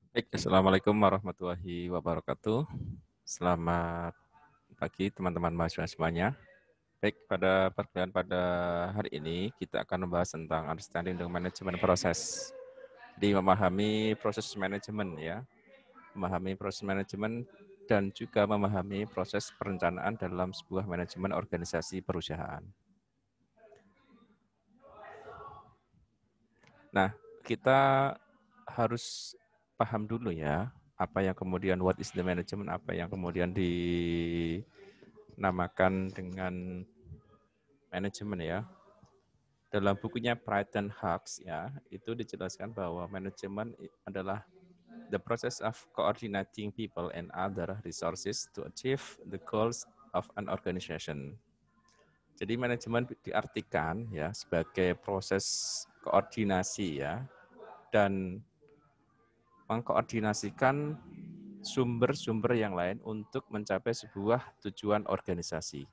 Baik, Assalamualaikum warahmatullahi wabarakatuh. Selamat pagi teman-teman mahasiswa semuanya. Baik, pada perkuliahan pada hari ini kita akan membahas tentang understanding the management process. Jadi memahami proses manajemen ya, memahami proses manajemen dan juga memahami proses perencanaan dalam sebuah manajemen organisasi perusahaan. Nah, kita harus paham dulu ya, apa yang kemudian what is the management, apa yang kemudian dinamakan dengan manajemen ya. Dalam bukunya Brighton Hawks ya, itu dijelaskan bahwa manajemen adalah the process of coordinating people and other resources to achieve the goals of an organization. Jadi manajemen diartikan ya sebagai proses koordinasi ya dan mengkoordinasikan sumber-sumber yang lain untuk mencapai sebuah tujuan organisasi.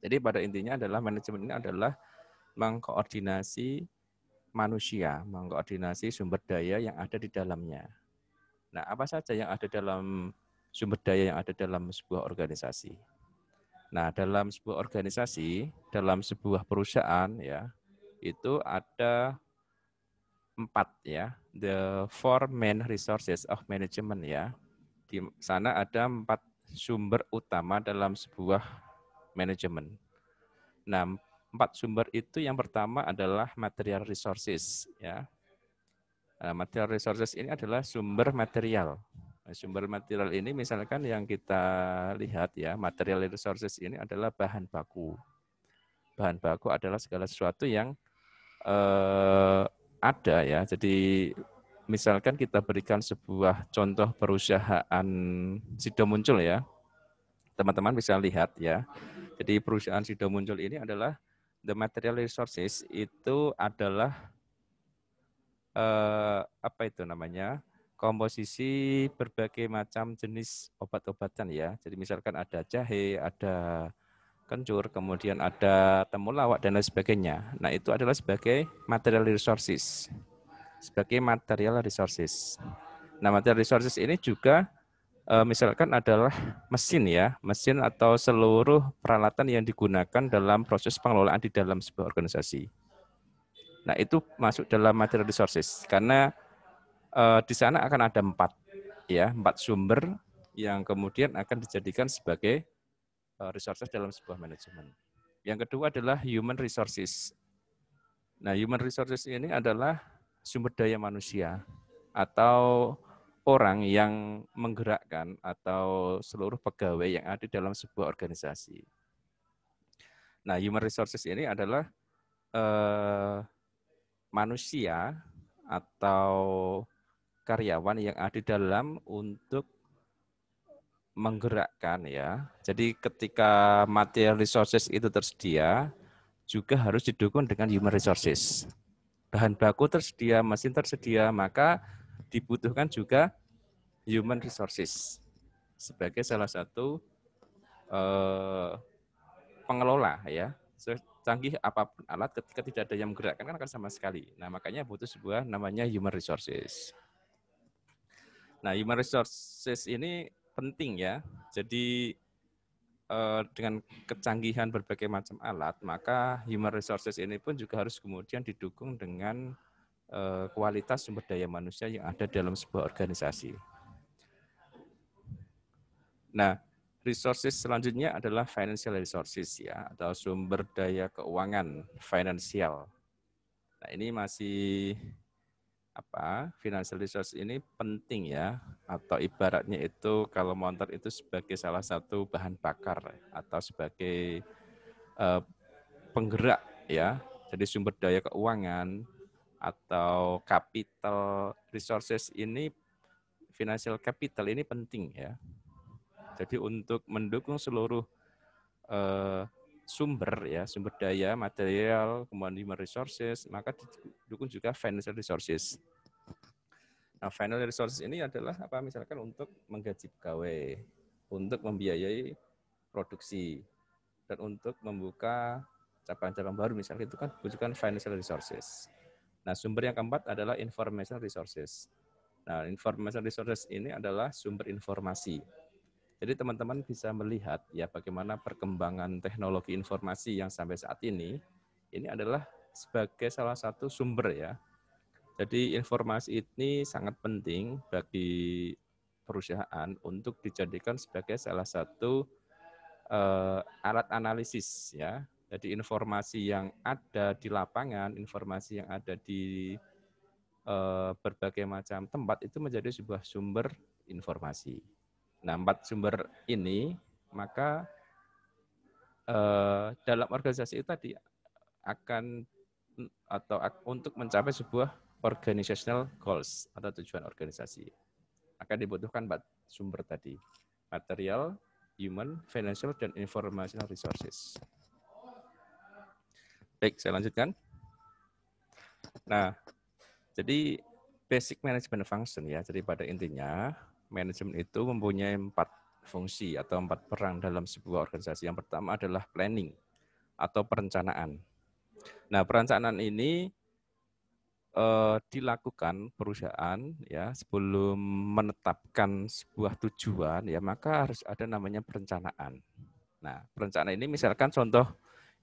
Jadi pada intinya adalah manajemen ini adalah mengkoordinasi manusia, mengkoordinasi sumber daya yang ada di dalamnya. Nah, apa saja yang ada dalam sumber daya yang ada dalam sebuah organisasi? Nah, dalam sebuah organisasi, dalam sebuah perusahaan ya, itu ada 4 ya, the four main resources of management ya. Di sana ada 4 sumber utama dalam sebuah manajemen. Nah, 4 sumber itu yang pertama adalah material resources ya. Material resources ini adalah sumber material. Sumber material ini misalkan yang kita lihat ya, material resources ini adalah bahan baku. Bahan baku adalah segala sesuatu yang ada ya. Jadi misalkan kita berikan sebuah contoh perusahaan Sido Muncul ya. Teman-teman bisa lihat ya. Jadi perusahaan Sido Muncul ini adalah the material resources itu adalah apa itu namanya? Komposisi berbagai macam jenis obat-obatan ya. Jadi misalkan ada jahe, ada kencur, kemudian ada temulawak dan lain sebagainya. Nah, itu adalah sebagai material resources. Sebagai material resources. Nah, material resources ini juga misalkan adalah mesin ya, mesin atau seluruh peralatan yang digunakan dalam proses pengelolaan di dalam sebuah organisasi. Nah, itu masuk dalam material resources karena di sana akan ada 4 ya, 4 sumber yang kemudian akan dijadikan sebagai resources dalam sebuah manajemen. Yang kedua adalah human resources. Nah, human resources ini adalah sumber daya manusia atau orang yang menggerakkan atau seluruh pegawai yang ada dalam sebuah organisasi. Nah, human resources ini adalah manusia atau karyawan yang ada dalam untuk menggerakkan ya. Jadi ketika material resources itu tersedia, juga harus didukung dengan human resources. Bahan baku tersedia, mesin tersedia, maka dibutuhkan juga human resources sebagai salah satu pengelola ya. Canggih apapun alat ketika tidak ada yang menggerakkan kan akan sama sekali. Nah, makanya butuh sebuah namanya human resources. Nah, human resources ini penting ya. Jadi dengan kecanggihan berbagai macam alat, maka human resources ini pun juga harus kemudian didukung dengan kualitas sumber daya manusia yang ada dalam sebuah organisasi. Nah, resources selanjutnya adalah financial resources ya, atau sumber daya keuangan finansial. Nah, ini masih financial resource ini penting ya, atau ibaratnya itu kalau motor itu sebagai salah satu bahan bakar atau sebagai penggerak ya. Jadi sumber daya keuangan atau capital resources ini, financial capital ini penting ya. Jadi untuk mendukung seluruh sumber ya, sumber daya, material, kemudian human resources, maka didukung juga financial resources. Nah, financial resources ini adalah misalkan untuk menggaji pegawai, untuk membiayai produksi, dan untuk membuka cabang-cabang baru misalnya itu kan butuhkan financial resources. Nah, sumber yang keempat adalah information resources. Nah, information resources ini adalah sumber informasi. Jadi teman-teman bisa melihat ya bagaimana perkembangan teknologi informasi yang sampai saat ini adalah sebagai salah satu sumber ya. Jadi informasi ini sangat penting bagi perusahaan untuk dijadikan sebagai salah satu alat analisis ya. Jadi informasi yang ada di lapangan, informasi yang ada di berbagai macam tempat itu menjadi sebuah sumber informasi. Nah, 4 sumber ini maka dalam organisasi itu tadi akan atau untuk mencapai sebuah organizational goals atau tujuan organisasi akan dibutuhkan 4 sumber tadi: material, human, financial, dan informational resources. Baik, saya lanjutkan. Nah, jadi basic management function ya. Jadi pada intinya manajemen itu mempunyai 4 fungsi atau 4 peran dalam sebuah organisasi. Yang pertama adalah planning atau perencanaan. Nah, perencanaan ini dilakukan perusahaan ya sebelum menetapkan sebuah tujuan ya, maka harus ada namanya perencanaan. Nah, perencanaan ini misalkan contoh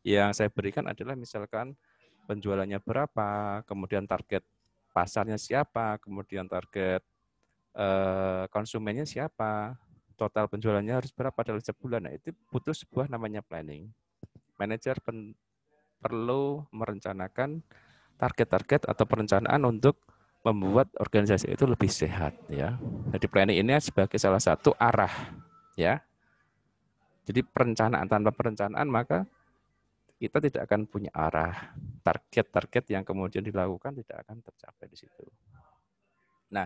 yang saya berikan adalah misalkan penjualannya berapa, kemudian target pasarnya siapa, kemudian target konsumennya siapa, total penjualannya harus berapa dalam sebulan. Nah, itu butuh sebuah namanya planning. Manajer perlu merencanakan target-target atau perencanaan untuk membuat organisasi itu lebih sehat ya. Jadi planning ini sebagai salah satu arah ya. Jadi perencanaan, tanpa perencanaan maka kita tidak akan punya arah. Target-target yang kemudian dilakukan tidak akan tercapai di situ. Nah,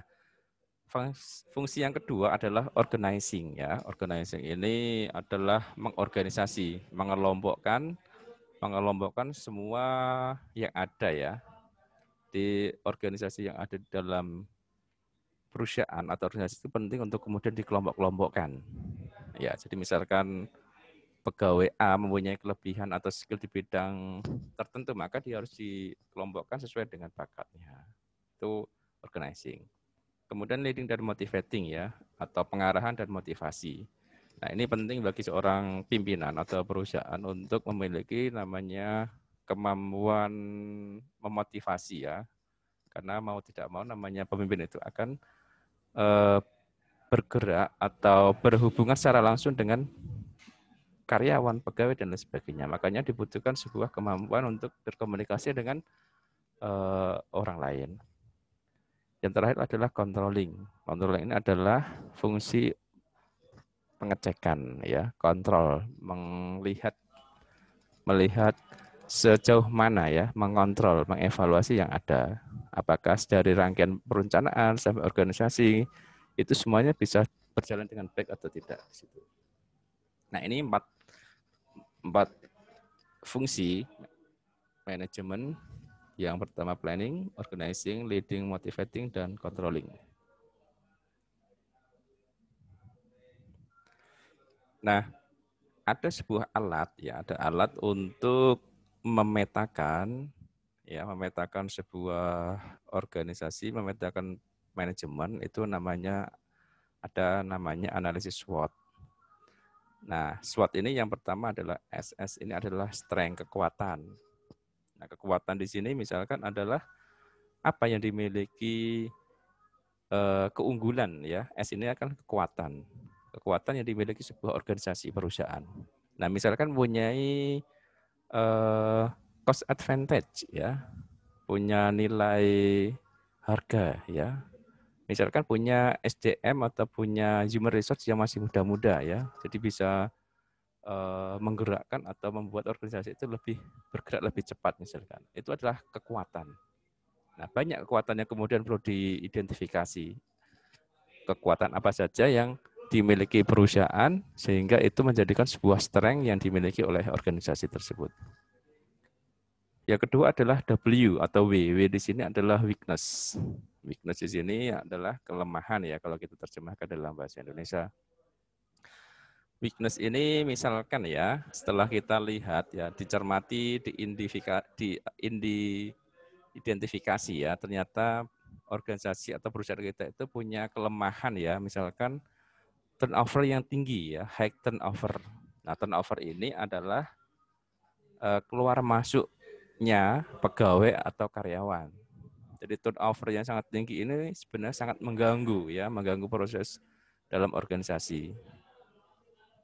fungsi yang kedua adalah organizing ya. Organizing ini adalah mengorganisasi, mengelompokkan semua yang ada ya di organisasi yang ada di dalam perusahaan atau organisasi itu penting untuk kemudian dikelompok-kelompokkan. Ya, jadi misalkan pegawai A mempunyai kelebihan atau skill di bidang tertentu, maka dia harus dikelompokkan sesuai dengan bakatnya. Itu organizing. Kemudian leading dan motivating ya, atau pengarahan dan motivasi. Nah, ini penting bagi seorang pimpinan atau perusahaan untuk memiliki namanya kemampuan memotivasi ya. Karena mau tidak mau namanya pemimpin itu akan bergerak atau berhubungan secara langsung dengan karyawan, pegawai, dan lain sebagainya. Makanya dibutuhkan sebuah kemampuan untuk berkomunikasi dengan orang lain. Yang terakhir adalah controlling. Controlling ini adalah fungsi pengecekan, ya, kontrol, melihat sejauh mana ya, mengontrol, mengevaluasi yang ada. Apakah dari rangkaian perencanaan sampai organisasi itu semuanya bisa berjalan dengan baik atau tidak di situ. Nah, ini empat fungsi manajemen. Yang pertama planning, organizing, leading, motivating, dan controlling. Nah, ada sebuah alat ya, ada alat untuk memetakan sebuah organisasi, memetakan manajemen, itu ada namanya analisis SWOT. Nah, SWOT ini yang pertama adalah SS, ini adalah strength, kekuatan. Nah, kekuatan di sini misalkan adalah apa yang dimiliki keunggulan ya. S ini akan kekuatan yang dimiliki sebuah organisasi perusahaan. Nah, misalkan mempunyai cost advantage ya, punya nilai harga ya. Misalkan punya SDM atau punya human resource yang masih muda-muda ya, jadi bisa menggerakkan atau membuat organisasi itu bergerak lebih cepat misalkan. Itu adalah kekuatan. Nah, banyak kekuatan yang kemudian perlu diidentifikasi. Kekuatan apa saja yang dimiliki perusahaan sehingga itu menjadikan sebuah strength yang dimiliki oleh organisasi tersebut. Yang kedua adalah W atau W. W di sini adalah weakness. Weakness di sini adalah kelemahan ya kalau kita terjemahkan dalam bahasa Indonesia. Weakness ini misalkan ya, setelah kita lihat ya, dicermati, diidentifikasi ya, ternyata organisasi atau perusahaan kita itu punya kelemahan ya, misalkan turnover yang tinggi ya, high turnover. Nah, turnover ini adalah keluar masuknya pegawai atau karyawan. Jadi turnover yang sangat tinggi ini sebenarnya sangat mengganggu ya, mengganggu proses dalam organisasi.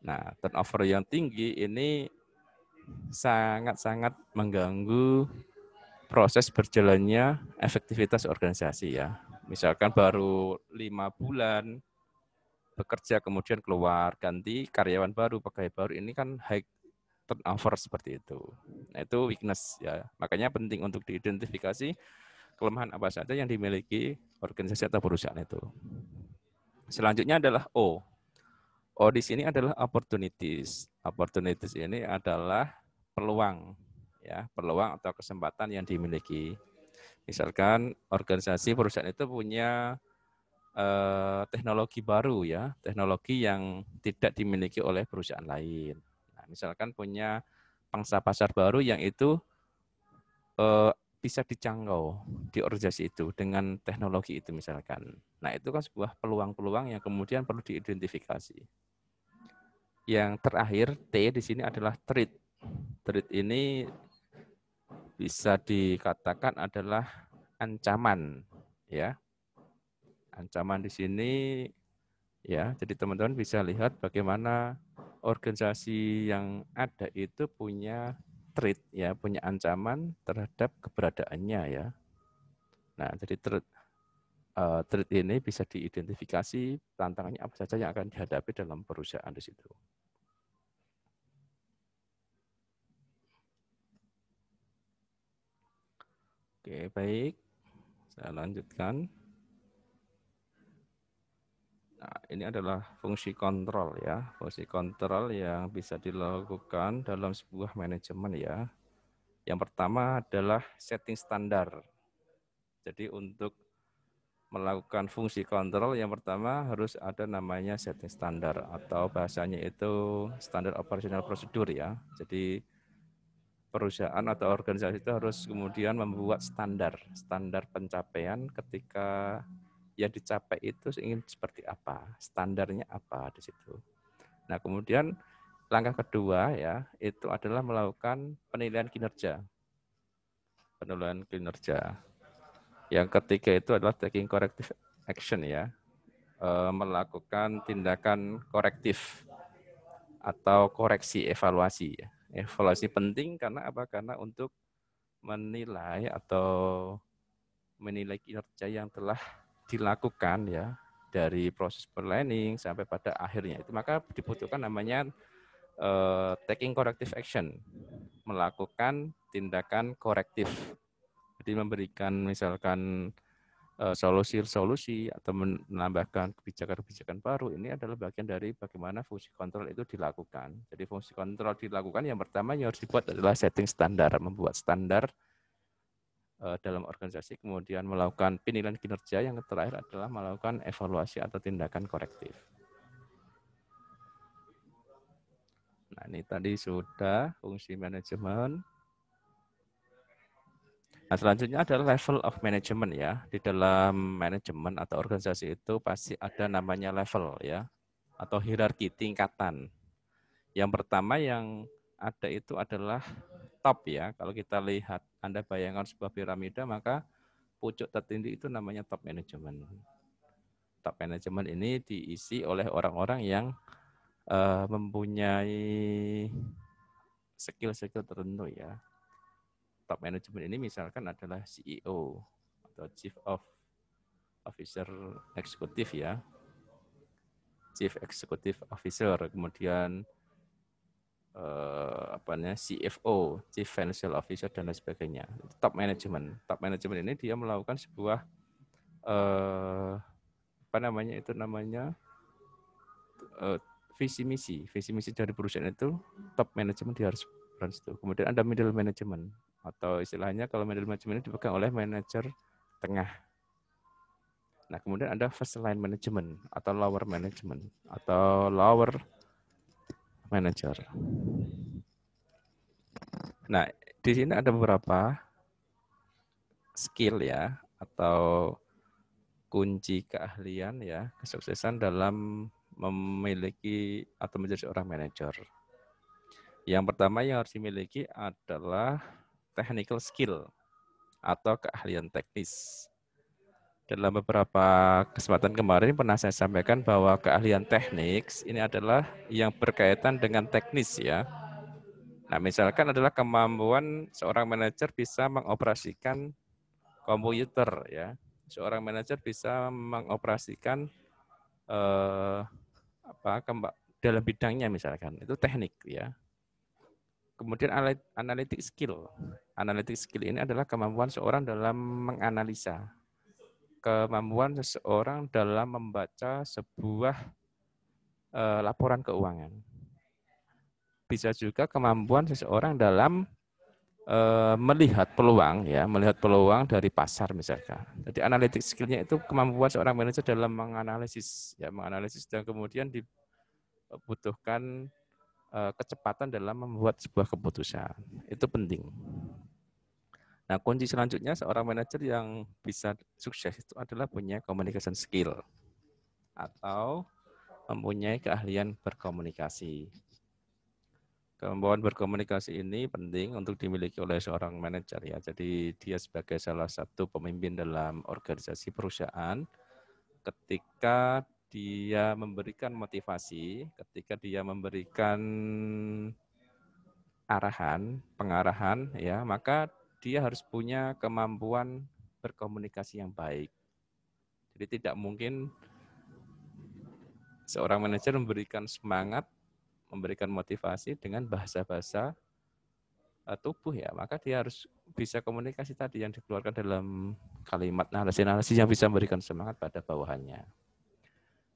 Nah, turnover yang tinggi ini sangat-sangat mengganggu proses berjalannya efektivitas organisasi ya. Misalkan baru 5 bulan bekerja kemudian keluar ganti karyawan baru, pegawai baru, ini kan high turnover seperti itu. Nah, itu weakness ya. Makanya penting untuk diidentifikasi kelemahan apa saja yang dimiliki organisasi atau perusahaan itu. Selanjutnya adalah O. O di sini adalah opportunities. Opportunities ini adalah peluang ya, peluang atau kesempatan yang dimiliki. Misalkan organisasi perusahaan itu punya teknologi baru ya, teknologi yang tidak dimiliki oleh perusahaan lain. Nah, misalkan punya pangsa pasar baru yang itu bisa dijangkau di organisasi itu dengan teknologi itu misalkan. Nah, itu kan sebuah peluang-peluang yang kemudian perlu diidentifikasi. Yang terakhir T di sini adalah threat. Threat ini bisa dikatakan adalah ancaman ya. Ancaman di sini ya, jadi teman-teman bisa lihat bagaimana organisasi yang ada itu punya threat ya, punya ancaman terhadap keberadaannya ya. Nah, jadi threat ini bisa diidentifikasi tantangannya apa saja yang akan dihadapi dalam perusahaan di situ. Oke, baik. Saya lanjutkan. Nah, ini adalah fungsi kontrol ya. Fungsi kontrol yang bisa dilakukan dalam sebuah manajemen ya. Yang pertama adalah setting standar. Jadi untuk melakukan fungsi kontrol yang pertama harus ada namanya setting standar atau bahasanya itu standar operational procedure ya. Jadi perusahaan atau organisasi itu harus kemudian membuat standar pencapaian ketika yang dicapai itu ingin seperti apa, standarnya apa di situ. Nah, kemudian langkah kedua ya, itu adalah melakukan penilaian kinerja. Penilaian kinerja. Yang ketiga itu adalah taking corrective action ya, melakukan tindakan korektif atau koreksi evaluasi. Evaluasi penting karena apa? Karena untuk menilai atau menilai kinerja yang telah dilakukan ya dari proses planning sampai pada akhirnya itu, maka dibutuhkan namanya taking corrective action, melakukan tindakan korektif. Jadi memberikan misalkan solusi-solusi atau menambahkan kebijakan-kebijakan baru, ini adalah bagian dari bagaimana fungsi kontrol itu dilakukan. Jadi fungsi kontrol dilakukan yang pertama yang harus dibuat adalah setting standar, membuat standar dalam organisasi, kemudian melakukan penilaian kinerja, yang terakhir adalah melakukan evaluasi atau tindakan korektif. Nah, ini tadi sudah fungsi manajemen. Nah, selanjutnya adalah level of management ya. Di dalam manajemen atau organisasi itu pasti ada namanya level ya, atau hierarki tingkatan. Yang pertama yang ada itu adalah top ya. Kalau kita lihat, Anda bayangkan sebuah piramida, maka pucuk tertinggi itu namanya top management. Top management ini diisi oleh orang-orang yang mempunyai skill-skill tertentu ya. Top management ini misalkan adalah CEO atau Chief of Officer Eksekutif ya. Chief Executive Officer, kemudian CFO, Chief Financial Officer dan lain sebagainya. Top management. Top management ini dia melakukan sebuah visi misi dari perusahaan itu. Top management dia harus berperan situ. Kemudian ada middle management atau istilahnya kalau middle management ini dipegang oleh manajer tengah. Nah, kemudian ada first line management atau lower management atau lower manager. Nah, di sini ada beberapa skill ya atau kunci keahlian ya, kesuksesan dalam memiliki atau menjadi seorang manajer. Yang pertama yang harus dimiliki adalah technical skill atau keahlian teknis. Dalam beberapa kesempatan kemarin pernah saya sampaikan bahwa keahlian teknik ini adalah yang berkaitan dengan teknis ya. Nah, misalkan adalah kemampuan seorang manajer bisa mengoperasikan komputer ya. Seorang manajer bisa mengoperasikan dalam bidangnya misalkan. Itu teknik ya. Kemudian analytic skill. Analytic skill ini adalah kemampuan seorang dalam menganalisa. Kemampuan seseorang dalam membaca sebuah laporan keuangan. Bisa juga kemampuan seseorang dalam melihat peluang ya, melihat peluang dari pasar misalkan. Jadi analytic skill-nya itu kemampuan seorang manajer dalam menganalisis ya, menganalisis dan kemudian dibutuhkan kecepatan dalam membuat sebuah keputusan. Itu penting. Nah, kunci selanjutnya seorang manajer yang bisa sukses itu adalah punya communication skill atau mempunyai keahlian berkomunikasi. Kemampuan berkomunikasi ini penting untuk dimiliki oleh seorang manajer ya. Jadi dia sebagai salah satu pemimpin dalam organisasi perusahaan ketika dia memberikan motivasi, ketika dia memberikan arahan, pengarahan ya, maka dia harus punya kemampuan berkomunikasi yang baik. Jadi tidak mungkin seorang manajer memberikan semangat, memberikan motivasi dengan bahasa-bahasa tubuh ya, maka dia harus bisa komunikasi tadi yang dikeluarkan dalam kalimat narasi-narasi yang bisa memberikan semangat pada bawahannya.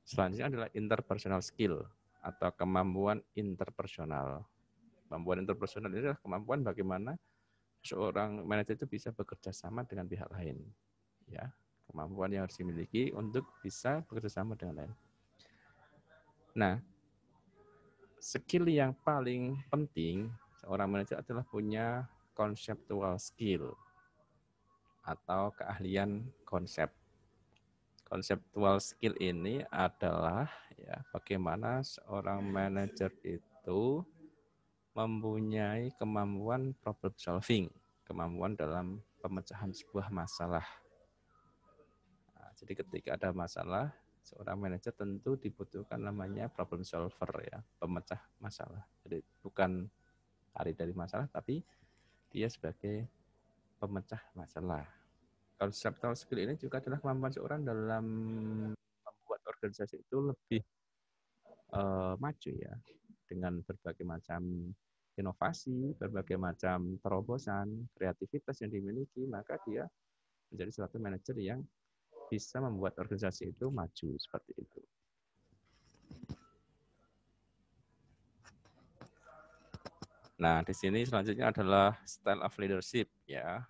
Selanjutnya adalah interpersonal skill atau kemampuan interpersonal. Kemampuan interpersonal ini adalah kemampuan bagaimana seorang manajer itu bisa bekerja sama dengan pihak lain. Ya, kemampuan yang harus dimiliki untuk bisa bekerja sama dengan lain. Nah, skill yang paling penting seorang manajer adalah punya conceptual skill atau keahlian konsep. Conceptual skill ini adalah ya bagaimana seorang manajer itu mempunyai kemampuan problem solving, kemampuan dalam pemecahan sebuah masalah. Nah, jadi ketika ada masalah, seorang manajer tentu dibutuhkan namanya problem solver ya, pemecah masalah. Jadi bukan lari dari masalah, tapi dia sebagai pemecah masalah. Conceptual skill ini juga adalah kemampuan seorang dalam membuat organisasi itu lebih maju ya, dengan berbagai macam inovasi, berbagai macam terobosan, kreativitas yang dimiliki, maka dia menjadi suatu manajer yang bisa membuat organisasi itu maju seperti itu. Nah, di sini selanjutnya adalah style of leadership ya.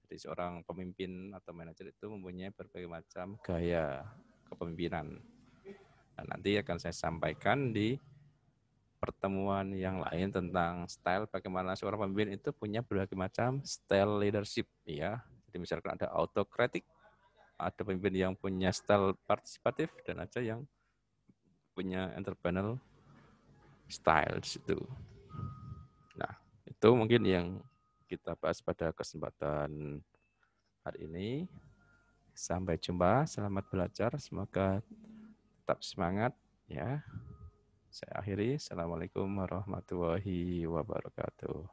Jadi seorang pemimpin atau manajer itu mempunyai berbagai macam gaya kepemimpinan. Nah, nanti akan saya sampaikan di pertemuan yang lain tentang style bagaimana seorang pemimpin itu punya berbagai macam style leadership ya. Jadi misalkan ada autokratik, ada pemimpin yang punya style partisipatif dan ada yang punya entrepreneurial style di situ. Nah, itu mungkin yang kita bahas pada kesempatan hari ini. Sampai jumpa, selamat belajar, semoga tetap semangat ya. Saya akhiri, Assalamualaikum warahmatullahi wabarakatuh.